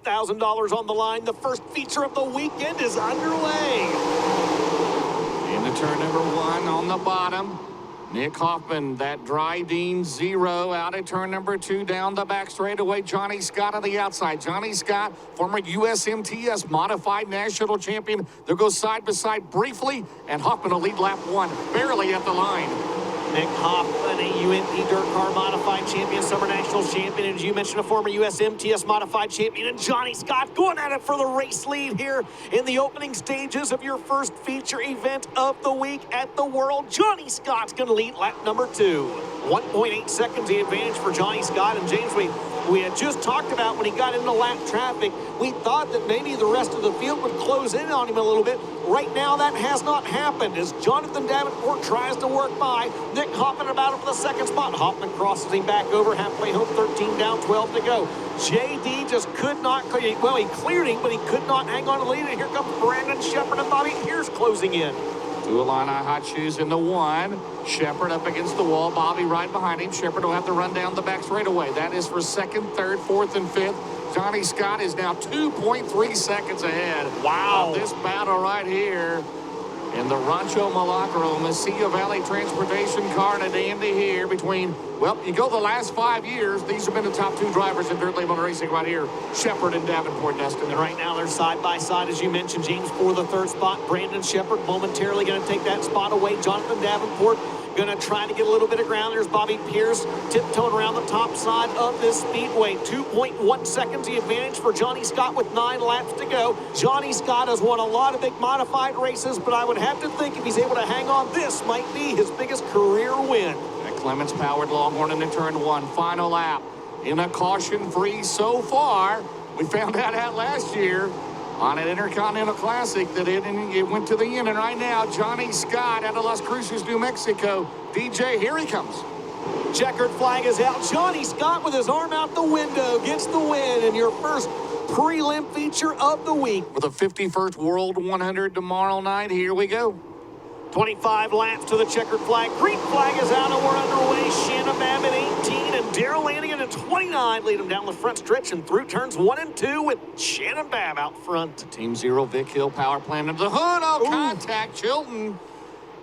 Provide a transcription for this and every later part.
$100,000 on the line. The first feature of the weekend is underway. Into turn number 1 on the bottom. Nick Hoffman, that dry Dean 0 out at turn number 2 down the back straightaway. Johnny Scott on the outside. Johnny Scott, former USMTS modified national champion. They'll go side by side briefly, and Hoffman will lead lap 1, barely at the line. Nick Hoffman, a UNP Dirt Car Modified Champion, Summer Nationals Champion, and as you mentioned, a former USMTS Modified Champion, and Johnny Scott going at it for the race lead here in the opening stages of your first feature event of the week at the World. Johnny Scott's going to lead lap number 2. 1.8 seconds the advantage for Johnny Scott. And James, we had just talked about when he got into lap traffic, we thought that maybe the rest of the field would close in on him a little bit. Right now, that has not happened as Jonathan Davenport tries to work by Nick Hoffman about for the second spot. Hoffman crosses him back over, halfway home, 13 down, 12 to go. JD just could not, well, he cleared him, but he could not hang on to the lead. And here comes Brandon Shepard and Bobby Pierce closing in. Illini hot shoes in the 1. Shepard up against the wall. Bobby right behind him. Shepard will have to run down the back straightaway. That is for 2nd, 3rd, 4th, and 5th. Johnny Scott is now 2.3 seconds ahead. Wow. Of this battle right here in the Rancho Milagro Mesilla Valley Transportation car, and a dandy here between, well, you go the last 5 years, these have been the top 2 drivers in dirt late model racing right here, Shepard and Davenport, Destin. And right now they're side by side, as you mentioned, James, for the 3rd spot. Brandon Shepard momentarily going to take that spot away. Jonathan Davenport going to try to get a little bit of ground. There's Bobby Pierce tiptoeing around the top side of this speedway. 2.1 seconds the advantage for Johnny Scott with 9 laps to go. Johnny Scott has won a lot of big modified races, but I would have to think if he's able to hang on, this might be his biggest career win. Clements powered Longhorn into turn 1. Final lap in a caution-free so far. We found out last year on an Intercontinental Classic that it went to the end. And right now, Johnny Scott out of Las Cruces, New Mexico. DJ, here he comes. Checkered flag is out. Johnny Scott with his arm out the window gets the win in your first prelim feature of the week. For the 51st World 100 tomorrow night, here we go. 25 laps to the checkered flag. Green flag is out and we're underway. Shannon Babb at 18 and Daryl Lanigan at 29 lead him down the front stretch and through turns 1 and 2 with Shannon Babb out front. Team 0 Vic Hill power plant into the hood. Oh, contact. Chilton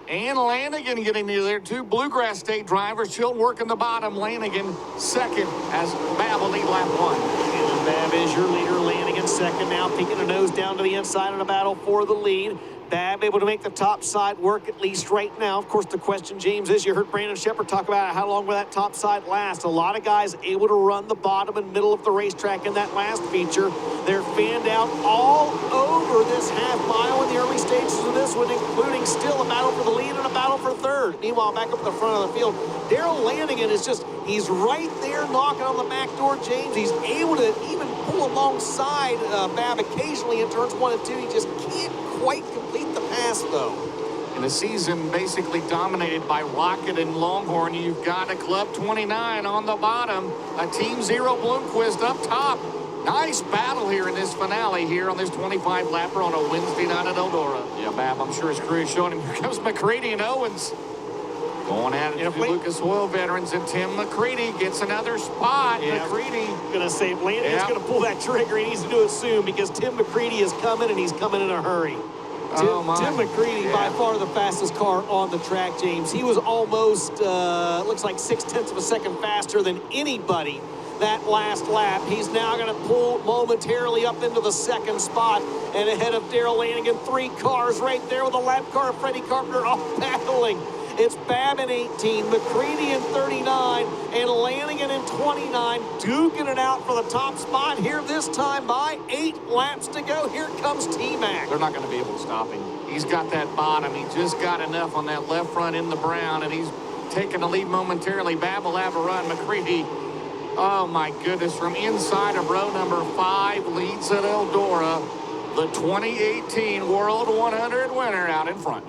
and Lanigan getting near there. 2 Bluegrass State drivers. Chilton working the bottom. Lanigan second as Babb will lead lap 1. Shannon Babb is your leader. Lanigan second now, peeking a nose down to the inside in a battle for the lead. Babb able to make the top side work at least right now. Of course, the question, James, is you heard Brandon Shepard talk about how long will that top side last. A lot of guys able to run the bottom and middle of the racetrack in that last feature. They're fanned out all over this half mile in the early stages of this one, including still a battle for the lead and a battle for 3rd. Meanwhile, back up at the front of the field, Daryl Lanigan is just, he's right there knocking on the back door, James. He's able to even pull alongside Babb occasionally in turns 1 and 2. He just can't quite complete the pass, though. In a season basically dominated by Rocket and Longhorn, you've got a Club 29 on the bottom, a Team 0 Bloomquist up top. Nice battle here in this finale here on this 25-lapper on a Wednesday night at Eldora. Yeah, Babb, I'm sure his crew is showing him. Here comes McCready and Owens. Going at it to Lucas Oil veterans, and Tim McCready gets another spot. Yeah, McCready. Gonna say Lanigan's gonna pull that trigger. He needs to do it soon because Tim McCready is coming, and he's coming in a hurry. Tim McCready, by far the fastest car on the track, James. He was almost, looks like 0.6 of a second faster than anybody that last lap. He's now going to pull momentarily up into the 2nd spot and ahead of Daryl Lanigan. 3 cars right there with a lap car of Freddie Carpenter all battling. It's Babb in 18, McCready in 39, and Lanigan in 29, duking it out for the top spot here this time by 8 laps to go. Here comes T-Mac. They're not going to be able to stop him. He's got that bottom. He just got enough on that left front in the brown, and he's taking the lead momentarily. Babb will have a run. McCready, oh my goodness, from inside of row number 5, leads at Eldora. The 2018 World 100 winner out in front.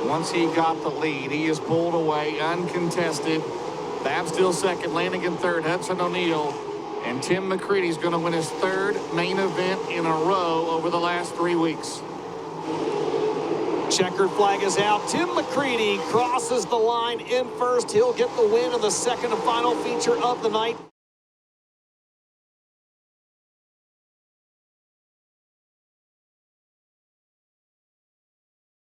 Once he got the lead, he is pulled away, uncontested. Babb still second, Lanigan third, Hudson O'Neal. And Tim McCready's going to win his 3rd main event in a row over the last 3 weeks. Checkered flag is out. Tim McCready crosses the line in first. He'll get the win of the 2nd and final feature of the night.